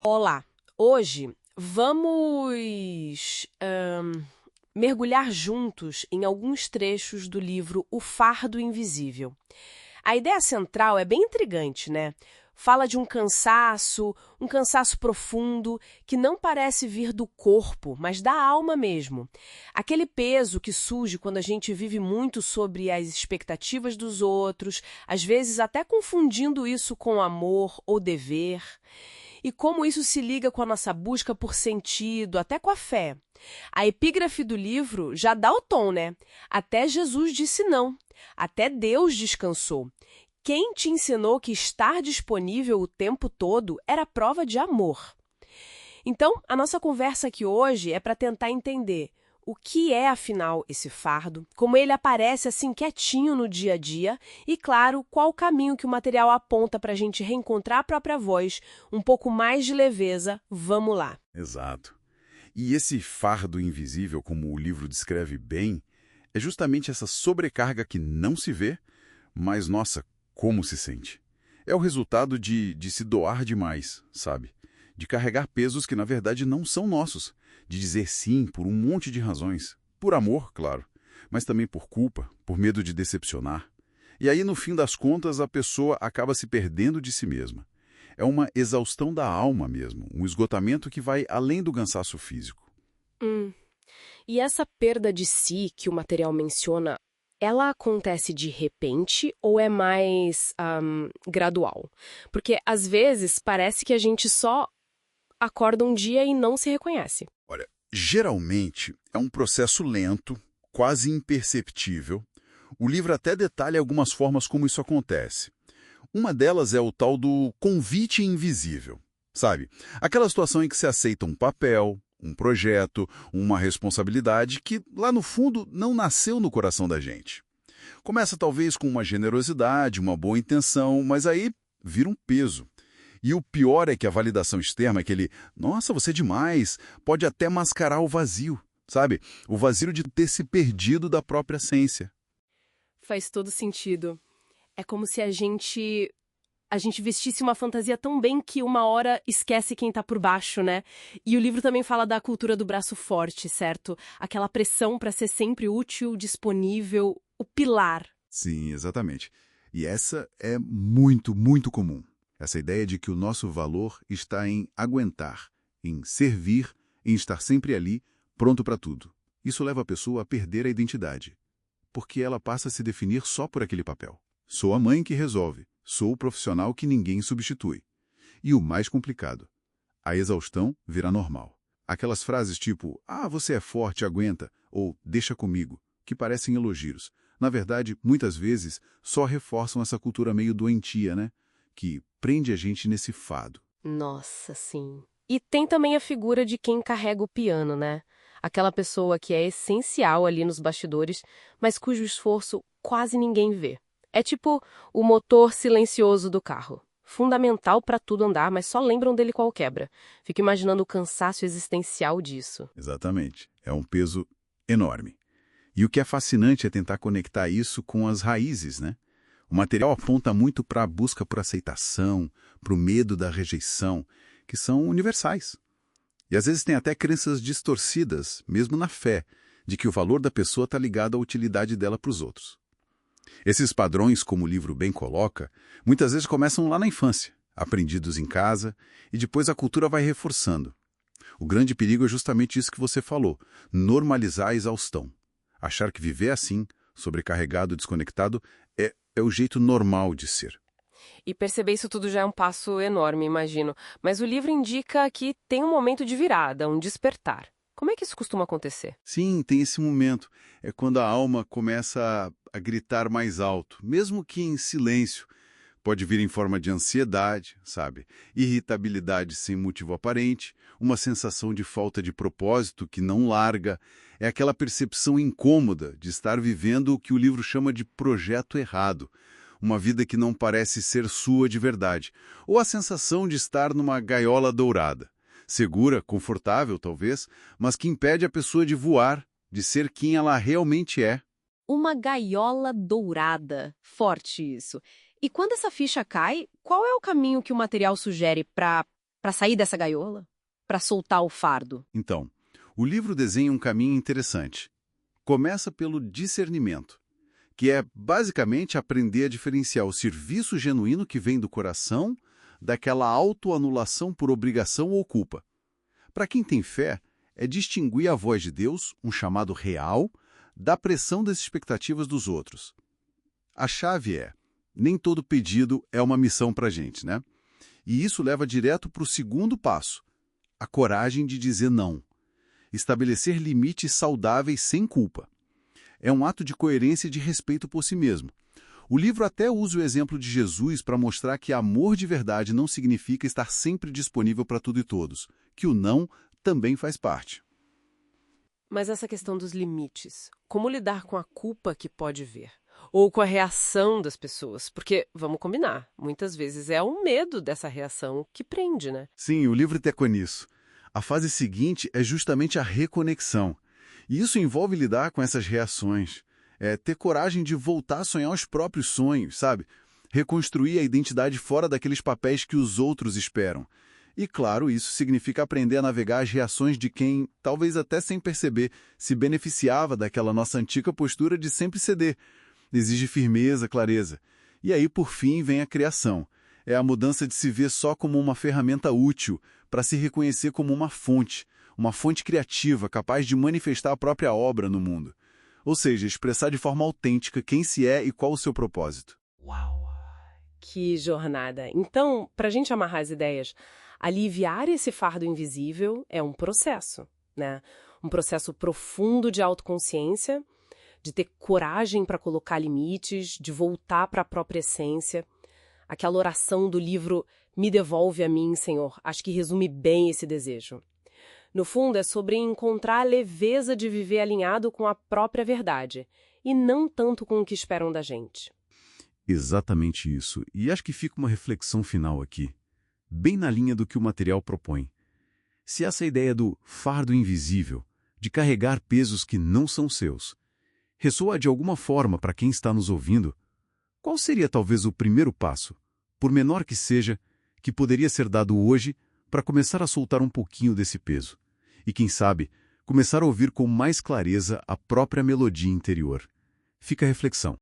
Olá, hoje vamos mergulhar juntos em alguns trechos do livro O Fardo Invisível. A ideia central é bem intrigante, né? Fala de um cansaço profundo que não parece vir do corpo, mas da alma mesmo. Aquele peso que surge quando a gente vive muito sobre as expectativas dos outros, às vezes até confundindo isso com amor ou dever. E como isso se liga com a nossa busca por sentido, até com a fé. A epígrafe do livro já dá o tom, né? Até Jesus disse não. Até Deus descansou. Quem te ensinou que estar disponível o tempo todo era prova de amor? Então, a nossa conversa aqui hoje é para tentar entender o que é, afinal, esse fardo, como ele aparece assim quietinho no dia a dia e, claro, qual o caminho que o material aponta para a gente reencontrar a própria voz, um pouco mais de leveza. Vamos lá. Exato. E esse fardo invisível, como o livro descreve bem, é justamente essa sobrecarga que não se vê, mas, nossa, como se sente. É o resultado de se doar demais, sabe? De carregar pesos que, na verdade, não são nossos. De dizer sim por um monte de razões. Por amor, claro, mas também por culpa, por medo de decepcionar. E aí, no fim das contas, a pessoa acaba se perdendo de si mesma. É uma exaustão da alma mesmo, um esgotamento que vai além do cansaço físico. E essa perda de si que o material menciona, ela acontece de repente ou é mais gradual? Porque, às vezes, parece que a gente só acorda um dia e não se reconhece. Olha, geralmente é um processo lento, quase imperceptível. O livro até detalha algumas formas como isso acontece. Uma delas é o tal do convite invisível, sabe? Aquela situação em que se aceita um papel, um projeto, uma responsabilidade que, lá no fundo, não nasceu no coração da gente. Começa talvez com uma generosidade, uma boa intenção, mas aí vira um peso. E o pior é que a validação externa, aquele "nossa, você é demais", pode até mascarar o vazio, sabe? O vazio de ter se perdido da própria essência. Faz todo sentido. É como se a gente vestisse uma fantasia tão bem que uma hora esquece quem tá por baixo, né? E o livro também fala da cultura do braço forte, certo? Aquela pressão para ser sempre útil, disponível, o pilar. Sim, exatamente. E essa é muito, muito comum. Essa ideia de que o nosso valor está em aguentar, em servir, em estar sempre ali, pronto para tudo. Isso leva a pessoa a perder a identidade, porque ela passa a se definir só por aquele papel. Sou a mãe que resolve, sou o profissional que ninguém substitui. E o mais complicado, a exaustão vira normal. Aquelas frases tipo, você é forte, aguenta, ou deixa comigo, que parecem elogios. Na verdade, muitas vezes, só reforçam essa cultura meio doentia, né? Que prende a gente nesse fado. Nossa, sim. E tem também a figura de quem carrega o piano, né? Aquela pessoa que é essencial ali nos bastidores, mas cujo esforço quase ninguém vê. É tipo o motor silencioso do carro. Fundamental para tudo andar, mas só lembram dele qual quebra. Fico imaginando o cansaço existencial disso. Exatamente. É um peso enorme. E o que é fascinante é tentar conectar isso com as raízes, né? O material aponta muito para a busca por aceitação, para o medo da rejeição, que são universais. E às vezes tem até crenças distorcidas, mesmo na fé, de que o valor da pessoa está ligado à utilidade dela para os outros. Esses padrões, como o livro bem coloca, muitas vezes começam lá na infância, aprendidos em casa, e depois a cultura vai reforçando. O grande perigo é justamente isso que você falou, normalizar a exaustão. Achar que viver assim, sobrecarregado, desconectado, é o jeito normal de ser. E perceber isso tudo já é um passo enorme, imagino. Mas o livro indica que tem um momento de virada, um despertar. Como é que isso costuma acontecer? Sim, tem esse momento. É quando a alma começa a gritar mais alto, mesmo que em silêncio. Pode vir em forma de ansiedade, sabe? Irritabilidade sem motivo aparente, uma sensação de falta de propósito que não larga. É aquela percepção incômoda de estar vivendo o que o livro chama de projeto errado. Uma vida que não parece ser sua de verdade. Ou a sensação de estar numa gaiola dourada. Segura, confortável talvez, mas que impede a pessoa de voar, de ser quem ela realmente é. Uma gaiola dourada. Forte isso. E quando essa ficha cai, qual é o caminho que o material sugere para Para sair dessa gaiola? Para soltar o fardo? Então, o livro desenha um caminho interessante. Começa pelo discernimento, que é basicamente aprender a diferenciar o serviço genuíno que vem do coração daquela autoanulação por obrigação ou culpa. Para quem tem fé, é distinguir a voz de Deus, um chamado real, da pressão das expectativas dos outros. A chave é, nem todo pedido é uma missão para a gente, né? E isso leva direto para o segundo passo, a coragem de dizer não. Estabelecer limites saudáveis sem culpa. É um ato de coerência e de respeito por si mesmo. O livro até usa o exemplo de Jesus para mostrar que amor de verdade não significa estar sempre disponível para tudo e todos, que o não também faz parte. Mas essa questão dos limites, como lidar com a culpa que pode vir? Ou com a reação das pessoas? Porque, vamos combinar, muitas vezes é o medo dessa reação que prende, né? Sim, o livro teca nisso. A fase seguinte é justamente a reconexão. E isso envolve lidar com essas reações. É ter coragem de voltar a sonhar os próprios sonhos, sabe? Reconstruir a identidade fora daqueles papéis que os outros esperam. E, claro, isso significa aprender a navegar as reações de quem, talvez até sem perceber, se beneficiava daquela nossa antiga postura de sempre ceder. Exige firmeza, clareza. E aí, por fim, vem a criação. É a mudança de se ver só como uma ferramenta útil, para se reconhecer como uma fonte criativa capaz de manifestar a própria obra no mundo. Ou seja, expressar de forma autêntica quem se é e qual o seu propósito. Uau! Que jornada! Então, para a gente amarrar as ideias, aliviar esse fardo invisível é um processo, né? Um processo profundo de autoconsciência, de ter coragem para colocar limites, de voltar para a própria essência. Aquela oração do livro Me Devolve a Mim, Senhor, acho que resume bem esse desejo. No fundo, é sobre encontrar a leveza de viver alinhado com a própria verdade, e não tanto com o que esperam da gente. Exatamente isso. E acho que fica uma reflexão final aqui, bem na linha do que o material propõe. Se essa ideia do fardo invisível, de carregar pesos que não são seus, ressoa de alguma forma para quem está nos ouvindo, qual seria talvez o primeiro passo, por menor que seja, que poderia ser dado hoje para começar a soltar um pouquinho desse peso? E quem sabe, começar a ouvir com mais clareza a própria melodia interior. Fica a reflexão.